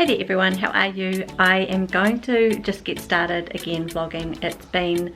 Hey there everyone, how are you? I am going to just get started again vlogging. It's been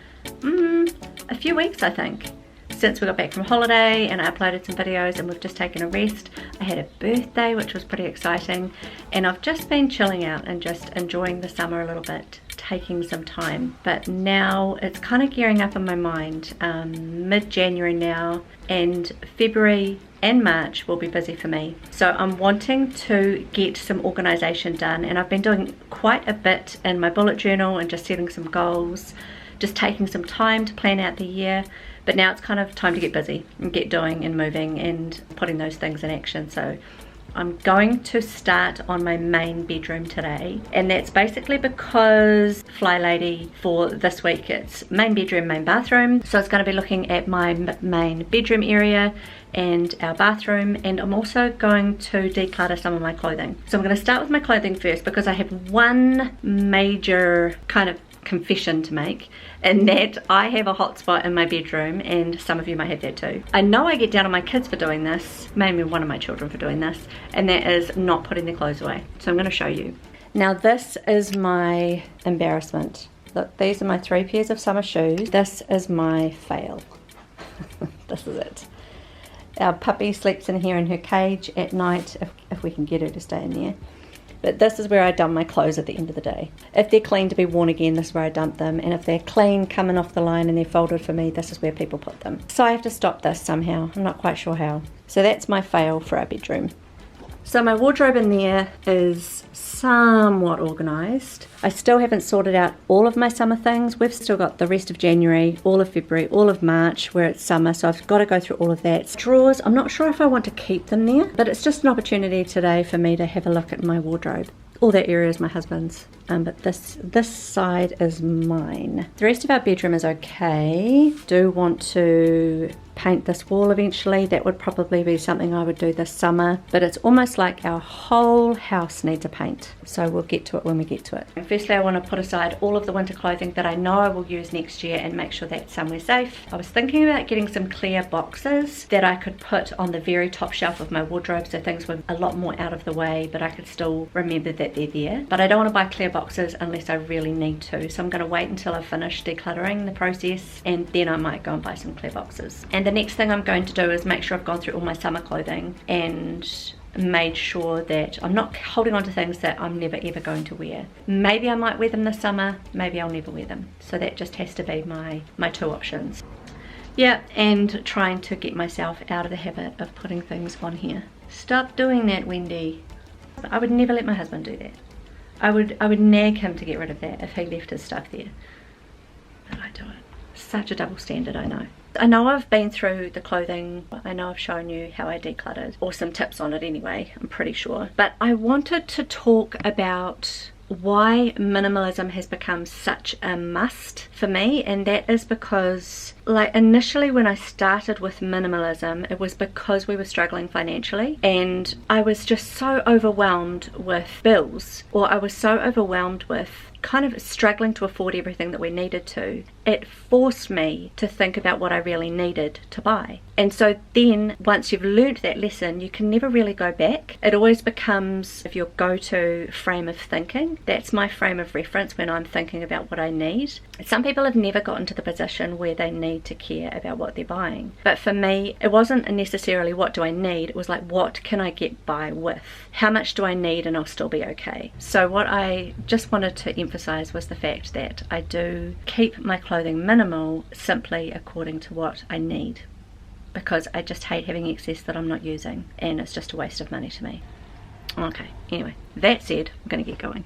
a few weeks I think since we got back from holiday and I uploaded some videos and we've just taken a rest. I had a birthday which was pretty exciting and I've just been chilling out and just enjoying the summer a little bit, taking some time. But now it's kind of gearing up in my mind, mid-January now, and February and March will be busy for me. So I'm wanting to get some organisation done, and I've been doing quite a bit in my bullet journal and just setting some goals, just taking some time to plan out the year. But now it's kind of time to get busy and get doing and moving and putting those things in action. So I'm going to start on my main bedroom today, and that's basically because Fly Lady for this week, it's main bedroom, main bathroom. So it's going to be looking at my main bedroom area and our bathroom, and I'm also going to declutter some of my clothing. So I'm going to start with my clothing first because I have one major kind of confession to make, and that I have a hot spot in my bedroom, and some of you might have that too. I know I get down on my kids for doing this, mainly one of my children for doing this, and that is not putting their clothes away. So I'm going to show you. Now this is my embarrassment. Look, these are my 3 pairs of summer shoes. This is my fail. This is it. Our puppy sleeps in here in her cage at night, if we can get her to stay in there. But this is where I dump my clothes at the end of the day. If they're clean to be worn again, this is where I dump them. And if they're clean, coming off the line and they're folded for me, this is where people put them. So I have to stop this somehow. I'm not quite sure how. So that's my fail for our bedroom. So my wardrobe in there is somewhat organised. I still haven't sorted out all of my summer things. We've still got the rest of January, all of February, all of March where it's summer, so I've got to go through all of that. Drawers, I'm not sure if I want to keep them there, but it's just an opportunity today for me to have a look at my wardrobe. All that area is my husband's, but this side is mine. The rest of our bedroom is okay. Do want to paint this wall eventually. That would probably be something I would do this summer, but it's almost like our whole house needs a paint, so we'll get to it when we get to it. And firstly, I want to put aside all of the winter clothing that I know I will use next year and make sure that's somewhere safe. I was thinking about getting some clear boxes that I could put on the very top shelf of my wardrobe, so things were a lot more out of the way, but I could still remember that they're there. But I don't want to buy clear boxes unless I really need to, so I'm going to wait until I finish decluttering the process, and then I might go and buy some clear boxes. And the next thing I'm going to do is make sure I've gone through all my summer clothing and made sure that I'm not holding on to things that I'm never ever going to wear. Maybe I might wear them this summer, maybe I'll never wear them. So that just has to be my 2 options. Yeah, and trying to get myself out of the habit of putting things on here. Stop doing that, Wendy. I would never let my husband do that. I would nag him to get rid of that if he left his stuff there. But I do it. Such a double standard, I know. I know I've been through the clothing. I know I've shown you how I decluttered, or some tips on it anyway, I'm pretty sure. But I wanted to talk about why minimalism has become such a must for me, and that is because, like, initially when I started with minimalism, it was because we were struggling financially, and I was just so overwhelmed with bills, or I was so overwhelmed with kind of struggling to afford everything that we needed to. It forced me to think about what I really needed to buy. And so then once you've learnt that lesson, you can never really go back. It always becomes your go-to frame of thinking. That's my frame of reference when I'm thinking about what I need. Some people have never gotten to the position where they need to care about what they're buying. But for me, it wasn't necessarily what do I need, it was like what can I get by with? How much do I need and I'll still be okay? So what I just wanted to emphasize was the fact that I do keep my clothing minimal simply according to what I need, because I just hate having excess that I'm not using, and it's just a waste of money to me. Okay, anyway, that said, I'm going to get going.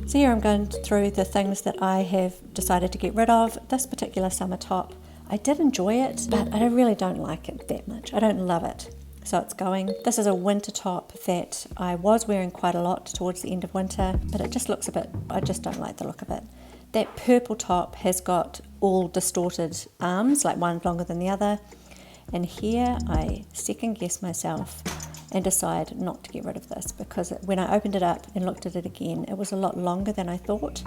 So here I'm going through the things that I have decided to get rid of. This particular summer top, I did enjoy it, but I really don't like it that much. I don't love it. So it's going. This is a winter top that I was wearing quite a lot towards the end of winter, but it just looks a bit, I just don't like the look of it. That purple top has got all distorted arms, like one longer than the other. And here I second guess myself and decide not to get rid of this, because when I opened it up and looked at it again, it was a lot longer than I thought.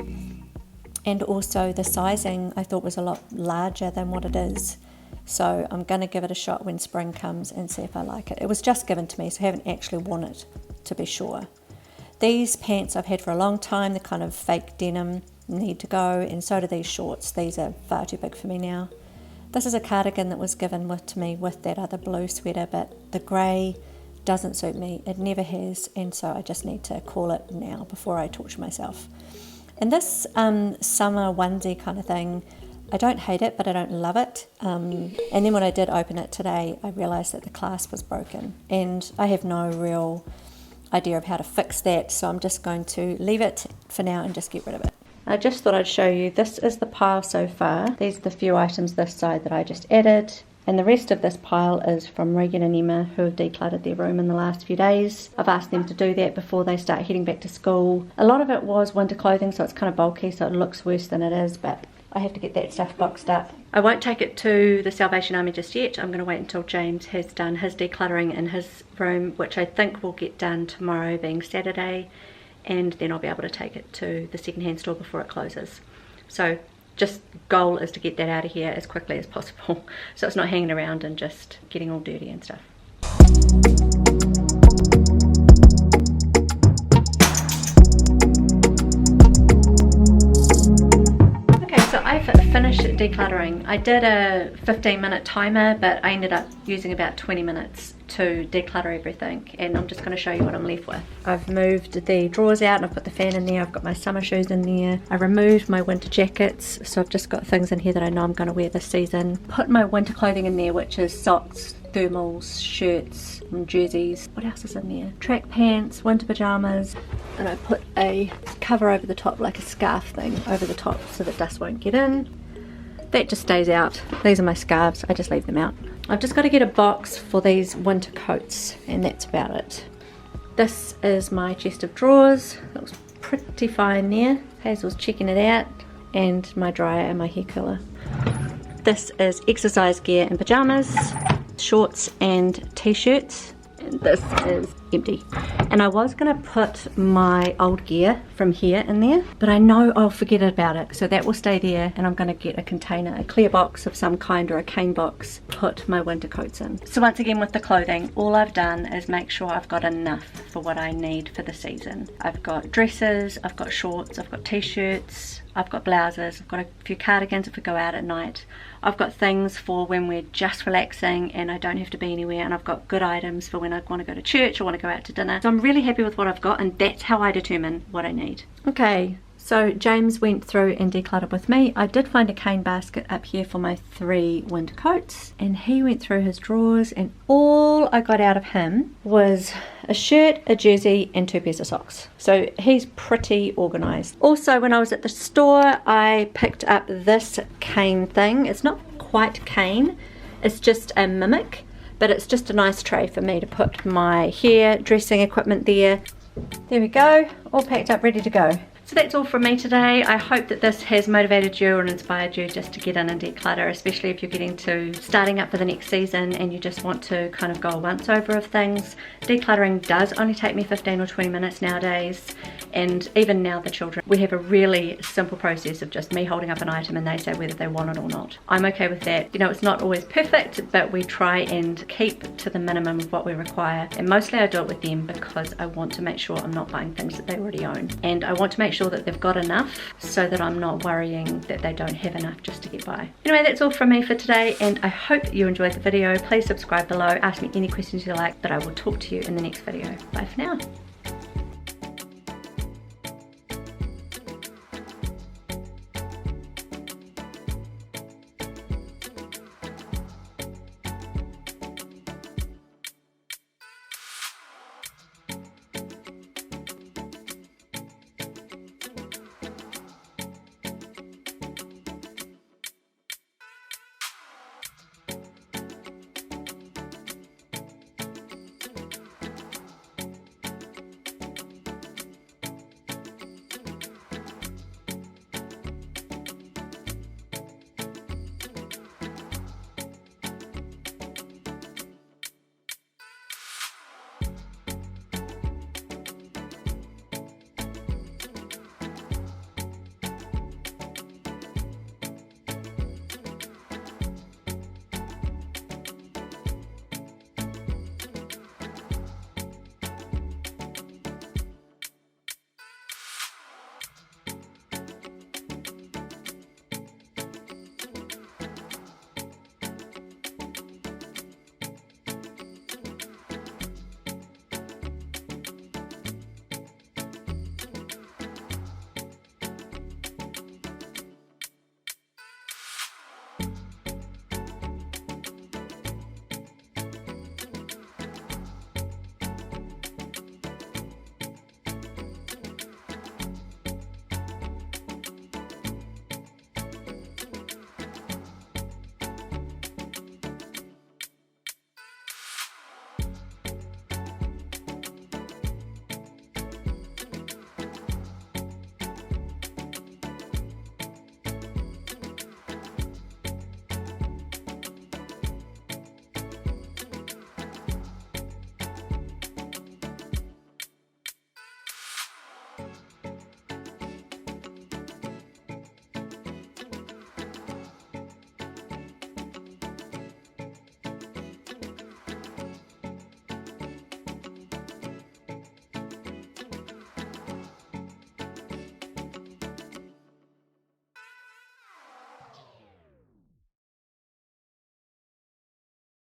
And also the sizing I thought was a lot larger than what it is. So I'm going to give it a shot when spring comes and see if I like it. It was just given to me, so I haven't actually worn it to be sure. These pants I've had for a long time, they're kind of fake denim, need to go, and so do these shorts. These are far too big for me now. This is a cardigan that was given to me with that other blue sweater, but the grey doesn't suit me. It never has, and so I just need to call it now before I torture myself. And this summer onesie kind of thing, I don't hate it, but I don't love it. And then when I did open it today, I realised that the clasp was broken, and I have no real idea of how to fix that, so I'm just going to leave it for now and just get rid of it. I just thought I'd show you, this is the pile so far. These are the few items this side that I just added, and the rest of this pile is from Regan and Emma, who have decluttered their room in the last few days. I've asked them to do that before they start heading back to school. A lot of it was winter clothing, so it's kind of bulky, so it looks worse than it is, but I have to get that stuff boxed up. I won't take it to the Salvation Army just yet. I'm going to wait until James has done his decluttering in his room, which I think will get done tomorrow being Saturday, and then I'll be able to take it to the secondhand store before it closes. So just goal is to get that out of here as quickly as possible, so it's not hanging around and just getting all dirty and stuff. I've finished decluttering. I did a 15-minute timer, but I ended up using about 20 minutes to declutter everything, and I'm just going to show you what I'm left with. I've moved the drawers out and I've put the fan in there. I've got my summer shoes in there. I removed my winter jackets, so I've just got things in here that I know I'm going to wear this season. Put my winter clothing in there, which is socks, thermals, shirts, and jerseys. What else is in there? Track pants, winter pajamas, and I put a cover over the top, like a scarf thing over the top, so that dust won't get in. That just stays out. These are my scarves, I just leave them out. I've just got to get a box for these winter coats, and that's about it. This is my chest of drawers. It looks pretty fine there. Hazel's checking it out, and my dryer and my hair curler. This is exercise gear and pajamas, shorts and t-shirts, and this is empty. And I was going to put my old gear from here in there, but I know I'll forget about it, so that will stay there, and I'm going to get a container, a clear box of some kind, or a cane box, put my winter coats in. So once again with the clothing, all I've done is make sure I've got enough for what I need for the season. I've got dresses, I've got shorts, I've got t-shirts, I've got blouses, I've got a few cardigans if we go out at night. I've got things for when we're just relaxing and I don't have to be anywhere, and I've got good items for when I want to go to church or want to go out to dinner. So I'm really happy with what I've got, and that's how I determine what I need. Okay, so James went through and decluttered with me. I did find a cane basket up here for my 3 winter coats, and he went through his drawers, and all I got out of him was a shirt, a jersey, and 2 pairs of socks. So he's pretty organised. Also, when I was at the store, I picked up this cane thing. It's not quite cane, it's just a mimic, but it's just a nice tray for me to put my hair dressing equipment there. There we go, all packed up, ready to go. So that's all from me today. I hope that this has motivated you and inspired you just to get in and declutter, especially if you're getting to starting up for the next season and you just want to kind of go a once over of things. Decluttering does only take me 15 or 20 minutes nowadays, and even now the children, we have a really simple process of just me holding up an item and they say whether they want it or not. I'm okay with that. You know, it's not always perfect, but we try and keep to the minimum of what we require, and mostly I do it with them because I want to make sure I'm not buying things that they already own, and I want to make sure that they've got enough so that I'm not worrying that they don't have enough just to get by. Anyway, that's all from me for today, and I hope you enjoyed the video. Please subscribe below, ask me any questions you like, but I will talk to you in the next video. Bye for now.